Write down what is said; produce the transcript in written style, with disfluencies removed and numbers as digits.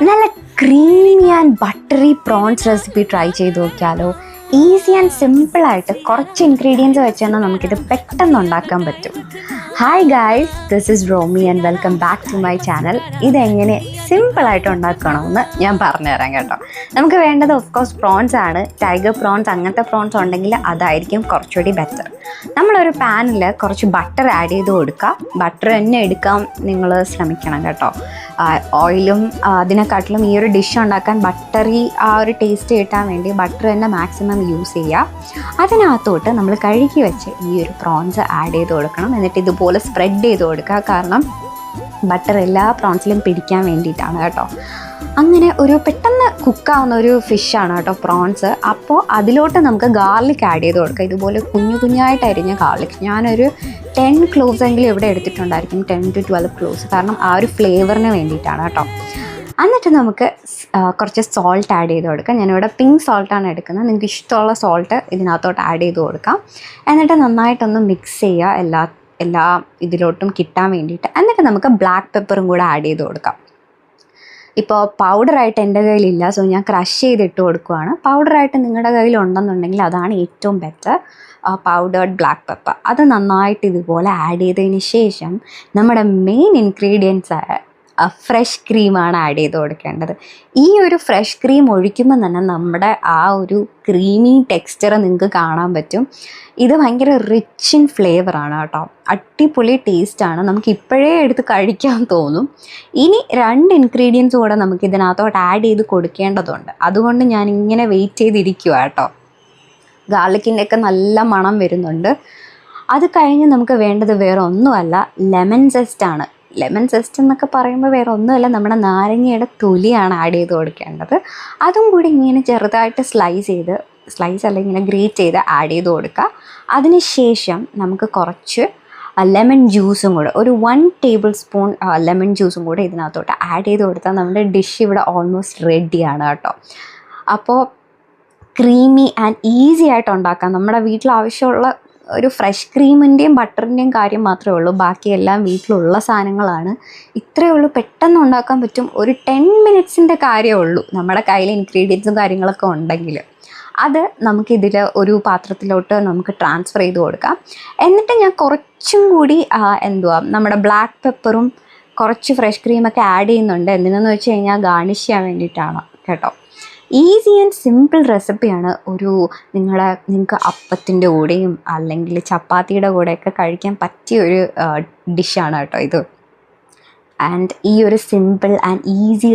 നല്ല creamy and buttery prawns recipe try ചെയ്ത് നോക്കിയാലോ. ഈസി ആൻഡ് സിമ്പിളായിട്ട് കുറച്ച് ഇൻഗ്രീഡിയൻസ് വെച്ച് തന്നെ നമുക്കിത് പെട്ടെന്ന് ഉണ്ടാക്കാൻ പറ്റും. Hi guys, this is Romy and welcome back to my channel. ഇതെങ്ങനെ സിമ്പിളായിട്ട് ഉണ്ടാക്കണമെന്ന് ഞാൻ പറഞ്ഞുതരാം കേട്ടോ. നമുക്ക് വേണ്ടത് ഓഫ് കോഴ്സ് പ്രോൺസ് ആണ്. ടൈഗർ പ്രോൺസ് അങ്ങനത്തെ പ്രോൺസ് ഉണ്ടെങ്കിൽ അതായിരിക്കും കുറച്ചുകൂടി ബെറ്റർ. നമ്മളൊരു പാനിൽ കുറച്ച് ബട്ടർ ആഡ് ചെയ്ത് കൊടുക്കുക. ബട്ടർ തന്നെ എടുക്കാൻ നിങ്ങൾ ശ്രമിക്കണം കേട്ടോ. ഓയിലും അതിനെക്കാട്ടിലും ഈ ഒരു ഡിഷ് ഉണ്ടാക്കാൻ ബട്ടറി ആ ഒരു ടേസ്റ്റ് കിട്ടാൻ വേണ്ടി ബട്ടർ തന്നെ മാക്സിമം യൂസ് ചെയ്യുക. അതിനകത്തോട്ട് നമ്മൾ കഴുകി വെച്ച് ഈ ഒരു പ്രോൺസ് ആഡ് ചെയ്ത് കൊടുക്കണം. എന്നിട്ട് ഇതുപോലെ സ്പ്രെഡ് ചെയ്ത് കൊടുക്കുക. കാരണം ബട്ടർ എല്ലാ പ്രോൺസിലും പിടിക്കാൻ വേണ്ടിയിട്ടാണ് കേട്ടോ. അങ്ങനെ ഒരു പെട്ടെന്ന് കുക്കാവുന്ന ഒരു ഫിഷാണ് കേട്ടോ പ്രോൺസ്. അപ്പോൾ അതിലോട്ട് നമുക്ക് ഗാർലിക് ആഡ് ചെയ്ത് കൊടുക്കുക. ഇതുപോലെ കുഞ്ഞു കുഞ്ഞായിട്ട് അരിഞ്ഞ ഗാർലിക് ഞാനൊരു 10 ക്ലോവ്സ് എങ്കിലും ഇവിടെ എടുത്തിട്ടുണ്ടായിരിക്കും, 10 to 12 ക്ലോവ്സ്. കാരണം ആ ഒരു ഫ്ലേവറിന് വേണ്ടിയിട്ടാണ് കേട്ടോ. എന്നിട്ട് നമുക്ക് കുറച്ച് സോൾട്ട് ആഡ് ചെയ്ത് കൊടുക്കാം. ഞാനിവിടെ പിങ്ക് സോൾട്ടാണ് എടുക്കുന്നത്. നിങ്ങൾക്ക് ഇഷ്ടമുള്ള സോൾട്ട് ഇതിനകത്തോട്ട് ആഡ് ചെയ്ത് കൊടുക്കാം. എന്നിട്ട് നന്നായിട്ടൊന്ന് മിക്സ് ചെയ്യുക എല്ലാ ഇതിലോട്ടും കിട്ടാൻ വേണ്ടിയിട്ട്. എന്നിട്ട് നമുക്ക് ബ്ലാക്ക് പെപ്പറും കൂടെ ആഡ് ചെയ്ത് കൊടുക്കാം. ഇപ്പോൾ പൗഡറായിട്ട് എൻ്റെ കയ്യിലില്ല, സോ ഞാൻ ക്രഷ് ചെയ്തിട്ട് കൊടുക്കുകയാണ്. പൗഡറായിട്ട് നിങ്ങളുടെ കയ്യിൽ ഉണ്ടെന്നുണ്ടെങ്കിൽ അതാണ് ഏറ്റവും ബെറ്റർ. പൗഡേർഡ് ബ്ലാക്ക് പെപ്പർ അത് നന്നായിട്ട് ഇതുപോലെ ആഡ് ചെയ്തതിന് ശേഷം നമ്മുടെ മെയിൻ ഇൻഗ്രീഡിയൻസ് ആയ ഫ്രഷ് ക്രീമാണ് ആഡ് ചെയ്ത് കൊടുക്കേണ്ടത്. ഈ ഒരു ഫ്രഷ് ക്രീം ഒഴിക്കുമ്പോൾ തന്നെ നമ്മുടെ ആ ഒരു ക്രീമി ടെക്സ്ചർ നിങ്ങൾക്ക് കാണാൻ പറ്റും. ഇത് ഭയങ്കര റിച്ച് ഇൻ ഫ്ലേവറാണ് കേട്ടോ. അടിപൊളി ടേസ്റ്റാണ്. നമുക്ക് ഇപ്പോഴേ എടുത്ത് കഴിക്കാൻ തോന്നും. ഇനി 2 ഇൻഗ്രീഡിയൻസ് കൂടെ നമുക്ക് ഇതിനകത്തോട്ട് ആഡ് ചെയ്ത് കൊടുക്കേണ്ടതുണ്ട്. അതുകൊണ്ട് ഞാൻ ഇങ്ങനെ വെയിറ്റ് ചെയ്തിരിക്കുക കേട്ടോ. ഗാർലിക്കിൻ്റെയൊക്കെ നല്ല മണം വരുന്നുണ്ട്. അത് കഴിഞ്ഞ് നമുക്ക് വേണ്ടത് വേറെ ഒന്നുമല്ല, ലെമൺ സെസ്റ്റാണ്. ലെമൺ സെസ്റ്റ് എന്നൊക്കെ പറയുമ്പോൾ വേറെ ഒന്നുമല്ല, നമ്മുടെ നാരങ്ങയുടെ തൊലിയാണ് ആഡ് ചെയ്ത് കൊടുക്കേണ്ടത്. അതും കൂടി ഇങ്ങനെ ചെറുതായിട്ട് സ്ലൈസ് അല്ല ഇങ്ങനെ ഗ്രേറ്റ് ചെയ്ത് ആഡ് ചെയ്ത് കൊടുക്കുക. അതിനുശേഷം നമുക്ക് കുറച്ച് ലെമൺ ജ്യൂസും കൂടെ ഒരു 1 ടേബിൾ സ്പൂൺ ലെമൺ ജ്യൂസും കൂടെ ഇതിനകത്തോട്ട് ആഡ് ചെയ്ത് കൊടുത്താൽ നമ്മുടെ ഡിഷ് ഇവിടെ ഓൾമോസ്റ്റ് റെഡിയാണ് കേട്ടോ. അപ്പോൾ ക്രീമി ആൻഡ് ഈസി ആയിട്ട് ഉണ്ടാക്കാം. നമ്മുടെ വീട്ടിൽ ആവശ്യമുള്ള ഒരു ഫ്രഷ് ക്രീമിൻ്റെയും ബട്ടറിൻ്റെയും കാര്യം മാത്രമേ ഉള്ളൂ. ബാക്കിയെല്ലാം വീട്ടിലുള്ള സാധനങ്ങളാണ്. ഇത്രയേ ഉള്ളൂ, പെട്ടെന്ന് ഉണ്ടാക്കാൻ പറ്റും. ഒരു 10 മിനിറ്റ്സിൻ്റെ കാര്യമേ ഉള്ളൂ നമ്മുടെ കയ്യിൽ ഇൻഗ്രീഡിയൻസും കാര്യങ്ങളൊക്കെ ഉണ്ടെങ്കിൽ. അത് നമുക്കിതിൽ ഒരു പാത്രത്തിലോട്ട് നമുക്ക് ട്രാൻസ്ഫർ ചെയ്ത് കൊടുക്കാം. എന്നിട്ട് ഞാൻ കുറച്ചും കൂടി നമ്മുടെ ബ്ലാക്ക് പെപ്പറും കുറച്ച് ഫ്രഷ് ക്രീമൊക്കെ ആഡ് ചെയ്യുന്നുണ്ട്. എന്തിനെന്ന് വെച്ച് കഴിഞ്ഞാൽ ഗാർണിഷ് ചെയ്യാൻ വേണ്ടിയിട്ടാണ് കേട്ടോ. ഈസി ആൻഡ് സിമ്പിൾ റെസിപ്പിയാണ്. നിങ്ങൾക്ക് അപ്പത്തിൻ്റെ കൂടെയും അല്ലെങ്കിൽ ചപ്പാത്തിയുടെ കൂടെയൊക്കെ കഴിക്കാൻ പറ്റിയ ഒരു ഡിഷാണ് കേട്ടോ ഇത്. ആൻഡ് ഈ ഒരു സിമ്പിൾ ആൻഡ് ഈസി